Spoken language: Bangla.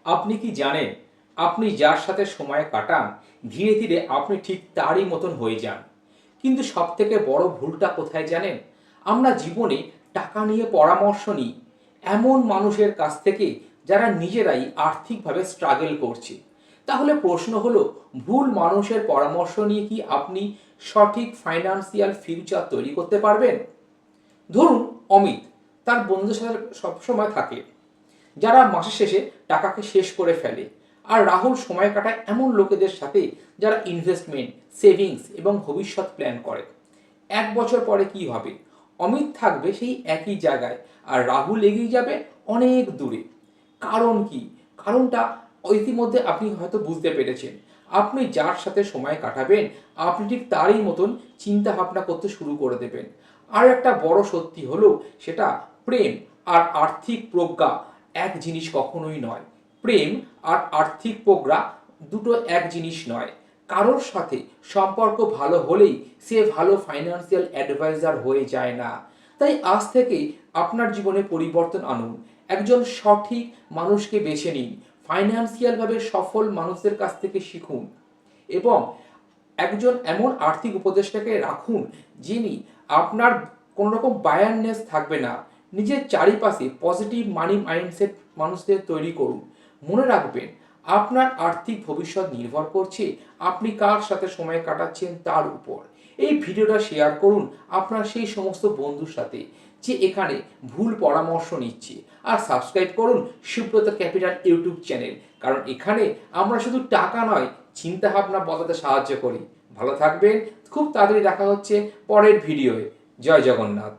আপনি কি জানেন আপনি যার সাথে সময় কাটান ধীরে ধীরে আপনি ঠিক তারই মতন হয়ে যান। কিন্তু সবথেকে বড় ভুলটা কোথায় জানেন? আমরা জীবনে টাকা নিয়ে পরামর্শ নিই এমন মানুষের কাছ থেকে যারা নিজেরাই আর্থিকভাবে স্ট্রাগল করছে। তাহলে প্রশ্ন হলো, ভুল মানুষের পরামর্শ নিয়ে কি আপনি সঠিক ফাইন্যান্সিয়াল ফিউচার তৈরি করতে পারবেন? ধরুন অমিত তার বন্ধুদের সাথে সবসময় থাকে যারা মাসের শেষে টাকাকে শেষ করে ফেলে, আর রাহুল সময় কাটায় এমন লোকেদের সাথে যারা ইনভেস্টমেন্ট, সেভিংস এবং ভবিষ্যৎ প্ল্যান করে। 1 বছর পরে কি হবে? অমিত থাকবে সেই একই জায়গায় আর রাহুল এগিয়ে যাবে অনেক দূরে। কারণ কি? কারণটা ইতিমধ্যে আপনি হয়তো বুঝতে পেরেছেন। আপনি যার সাথে সময় কাটাবেন আপনি ঠিক তারই মতন চিন্তা ভাবনা করতে শুরু করে দেবেন। আর একটা বড় সত্যি হলো সেটা, প্রেম আর আর্থিক প্রজ্ঞা এক জিনিস কখনোই নয়। প্রেম আর আর্থিক প্রজ্ঞা দুটো এক জিনিস নয়। কারোর সাথে সম্পর্ক ভালো হলেই সে ভালো ফাইন্যান্সিয়াল অ্যাডভাইজার হয়ে যায় না। তাই আজ থেকেই আপনার জীবনে পরিবর্তন আনুন। একজন সঠিক মানুষকে বেছে নিন, ফাইন্যান্সিয়ালভাবে সফল মানুষদের কাছ থেকে শিখুন এবং একজন এমন আর্থিক উপদেষ্টাকে রাখুন যিনি আপনার কোনো রকম বায়ারনেস থাকবে না। নিজের চারিপাশে পজিটিভ মানি মাইন্ডসেট মানুষদের তৈরি করুন। মনে রাখবেন, আপনার আর্থিক ভবিষ্যৎ নির্ভর করছে আপনি কার সাথে সময় কাটাচ্ছেন তার উপর। এই ভিডিওটা শেয়ার করুন আপনার সেই সমস্ত বন্ধুর সাথে যে এখানে ভুল পরামর্শ নিচ্ছে, আর সাবস্ক্রাইব করুন সুব্রত ক্যাপিটাল ইউটিউব চ্যানেল, কারণ এখানে আমরা শুধু টাকা নয় চিন্তা ভাবনা বদলাতে সাহায্য করি। ভালো থাকবেন, খুব তাড়াতাড়ি দেখা হচ্ছে পরের ভিডিওয়ে। জয় জগন্নাথ।